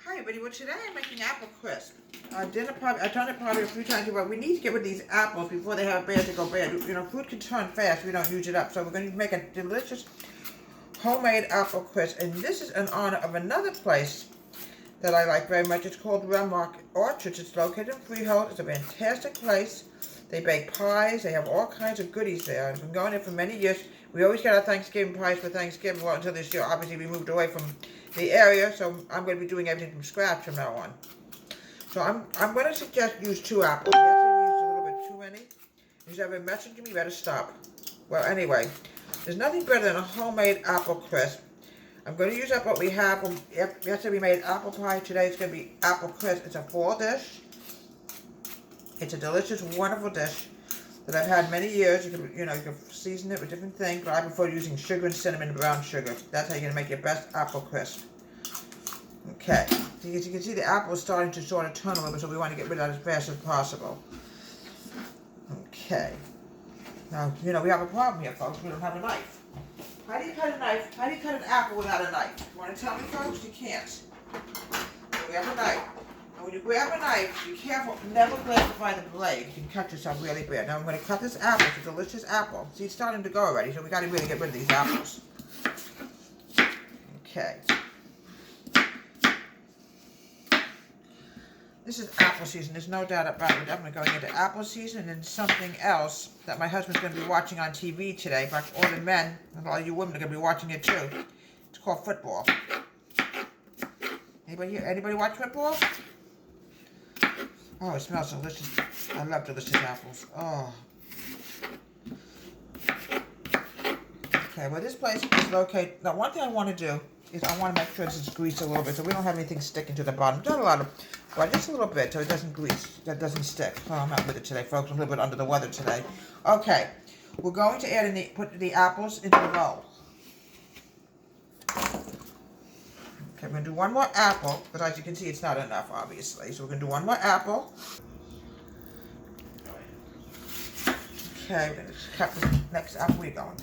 Hi everybody, well today I'm making apple crisp. I've done it probably a few times, but we need to get rid of these apples before they have bad to go bad. You know, food can turn fast if we don't use it up. So we're going to make a delicious homemade apple crisp. And this is in honor of another place that I like very much. It's called Wemrock Orchards. It's located in Freehold. It's a fantastic place. They bake pies. They have all kinds of goodies there. I've been going there for many years. We always get our Thanksgiving pies for Thanksgiving. Well, until this year, obviously, we moved away from the area, so I'm going to be doing everything from scratch from now on. So I'm going to suggest use 2 apples. Yesterday we used a little bit too many. If you have a message to me, you better stop. Well, anyway, there's nothing better than a homemade apple crisp. I'm going to use up what we have from yesterday. We made apple pie. Today it's going to be apple crisp. It's a fall dish. It's a delicious, wonderful dish that I've had many years. You can season it with different things, but I prefer using sugar and cinnamon and brown sugar. That's how you're going to make your best apple crisp. Okay, so as you can see, the apple is starting to sort of turn a little bit, so we want to get rid of that as fast as possible. Okay. Now, we have a problem here, folks. We don't have a knife. How do you cut a knife? How do you cut an apple without a knife? You want to tell me, folks? You can't. So we have a knife. And when you grab a knife, be careful. Never grab it by the blade. You can cut yourself really bad. Now I'm going to cut this apple. It's a delicious apple. See, it's starting to go already, so we got to really get rid of these apples. Okay. This is apple season. There's no doubt about it. We're definitely going into apple season and something else that my husband's going to be watching on TV today. In fact, all the men and all you women are going to be watching it too. It's called football. Anybody here? Anybody watch football? Oh, it smells delicious. I love delicious apples. Oh. Okay, well this place is located. Now one thing I want to do is I want to make sure this is greased a little bit so we don't have anything sticking to the bottom. Not a lot of, but just a little bit so it doesn't grease, that doesn't stick. Oh, I'm not with it today, folks. I'm a little bit under the weather today. Okay, we're going to add put the apples into the bowl. Okay, we're going to do one more apple, but as you can see, it's not enough, obviously. So we're going to do one more apple. Okay, we're going to cut the next apple. Where are you going?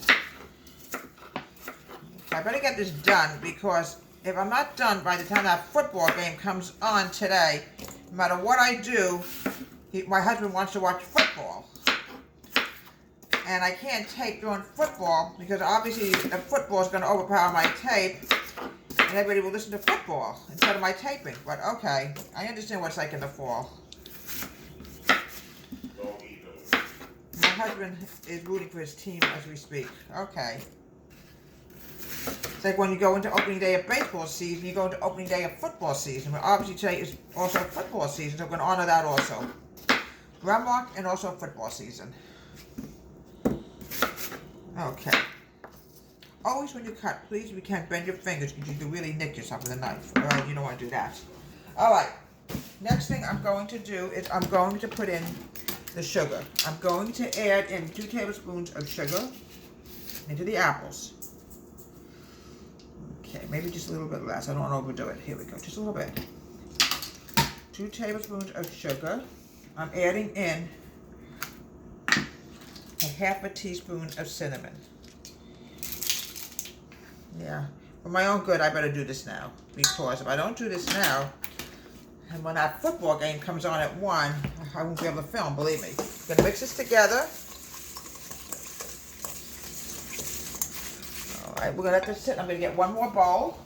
I better get this done because if I'm not done by the time that football game comes on today, no matter what I do, my husband wants to watch football. And I can't tape during football because obviously football is going to overpower my tape. And everybody will listen to football instead of my taping. But okay, I understand what it's like in the fall. My husband is rooting for his team as we speak. Okay. It's like when you go into opening day of baseball season, you go into opening day of football season. But obviously today is also football season, so we're going to honor that also. Wemrock and also football season. Okay. Always when you cut, please, if you can't bend your fingers because you can really nick yourself with a knife. Alright, you don't want to do that. Alright, next thing I'm going to do is I'm going to put in the sugar. I'm going to add in 2 tablespoons of sugar into the apples. Okay, maybe just a little bit less. I don't want to overdo it. Here we go, just a little bit. 2 tablespoons of sugar. I'm adding in a half a teaspoon of cinnamon. Yeah, for my own good, I better do this now. Because if I don't do this now, and when that football game comes on at 1, I won't be able to film, believe me. I'm going to mix this together. Alright, we're going to let this sit. I'm going to get one more bowl.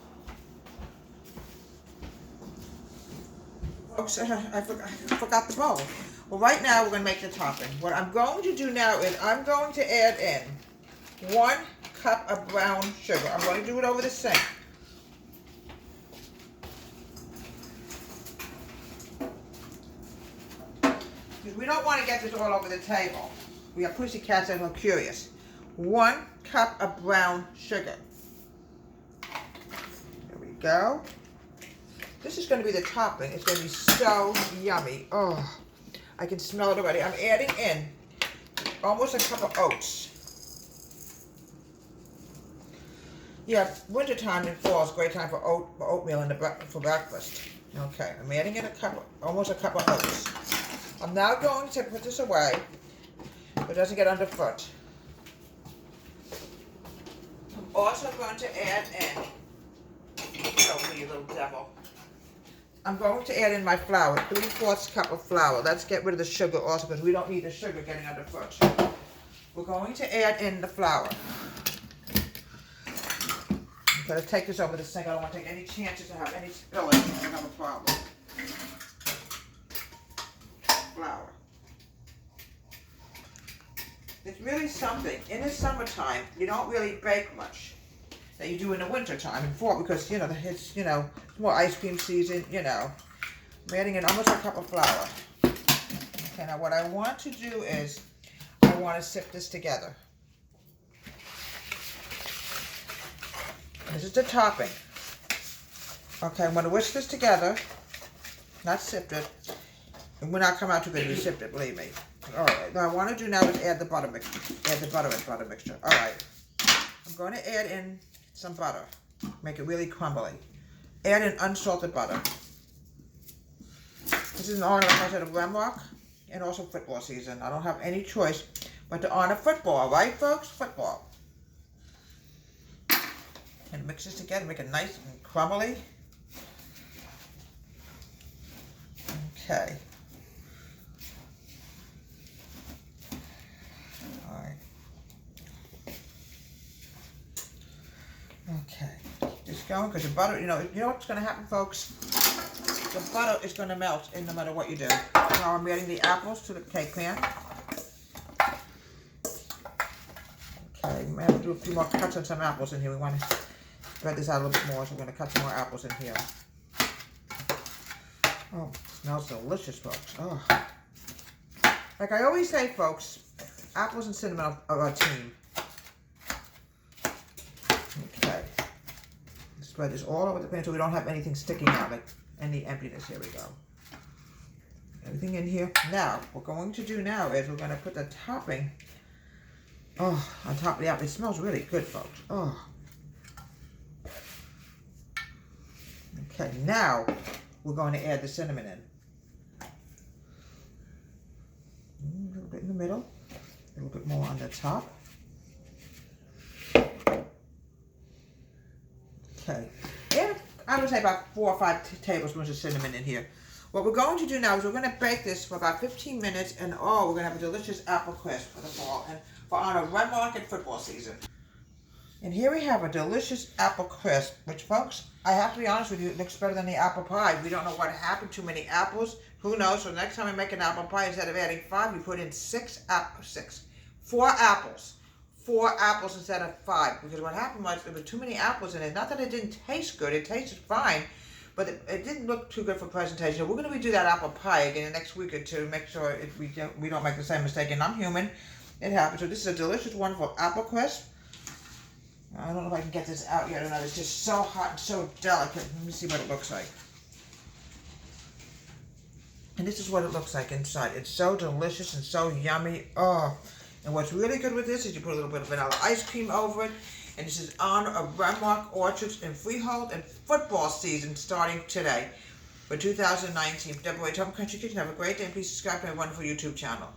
Oops, I forgot the bowl. Well, right now, we're going to make the topping. What I'm going to do now is I'm going to add in 1 cup of brown sugar. I'm going to do it over the sink. Because we don't want to get this all over the table. We have pussycats that are curious. 1 cup of brown sugar. There we go. This is going to be the topping. It's going to be so yummy. Oh, I can smell it already. I'm adding in almost a cup of oats. Yeah, wintertime and fall is a great time for oatmeal for breakfast. Okay, I'm adding in almost a cup of oats. I'm now going to put this away so it doesn't get underfoot. I'm also going to add in, oh, you little devil. I'm going to add in my flour, 3/4 cup of flour. Let's get rid of the sugar also because we don't need the sugar getting underfoot. We're going to add in the flour. I'm going to take this over the sink. I don't want to take any chances to have any spillage. I don't have a problem. Flour. It's really something. In the summertime, you don't really bake much that you do in the wintertime and fall because, you know, it's, you know, it's more ice cream season, you know. I'm adding in almost a cup of flour. Okay, now what I want to do is I want to sift this together. This is the topping. Okay, I'm going to whisk this together, not sift it. It will not come out too good if you sift it, believe me. All right, what I want to do now is add the butter mixture. Add the butter and butter mixture. All right, I'm going to add in some butter. Make it really crumbly. Add in unsalted butter. This is an honor, like I said, of Wemrock and also football season. I don't have any choice but to honor football, right, folks? Football. And mix this together, make it nice and crumbly. Okay. All right. Okay. Just going because the butter, you know what's going to happen, folks? The butter is going to melt in no matter what you do. Now I'm adding the apples to the cake pan. Okay, we may have to do a few more cuts on some apples in here. We want to spread this out a little bit more, so we're going to cut some more apples in here. Oh, it smells delicious, folks. Oh. Like I always say, folks, apples and cinnamon are a team. Okay. Spread this all over the pan so we don't have anything sticking out, like any emptiness. Here we go. Everything in here. Now, what we're going to do now is we're going to put the topping on top of the apple. It smells really good, folks. Oh. Okay, now we're going to add the cinnamon in. A little bit in the middle, a little bit more on the top. Okay, and I would say about 4 or 5 tablespoons of cinnamon in here. What we're going to do now is we're going to bake this for about 15 minutes, and we're going to have a delicious apple crisp for the fall and for honor of Wemrock and football season. And here we have a delicious apple crisp, which, folks, I have to be honest with you, it looks better than the apple pie. We don't know what happened, too many apples. Who knows? So next time we make an apple pie, instead of adding 5, we put in 4 apples. 4 apples instead of 5. Because what happened was there were too many apples in it. Not that it didn't taste good. It tasted fine. But it didn't look too good for presentation. We're going to redo that apple pie again the next week or two to make sure we don't make the same mistake. And I'm human. It happens. So this is a delicious, wonderful apple crisp. I don't know if I can get this out yet or not. It's just so hot and so delicate. Let me see what it looks like. And this is what it looks like inside. It's so delicious and so yummy. Oh, and what's really good with this is you put a little bit of vanilla ice cream over it. And this is on of Wemrock orchards in Freehold and football season starting today for 2019. Deborah White, Home Country Kitchen. Have a great day and please subscribe to my wonderful YouTube channel.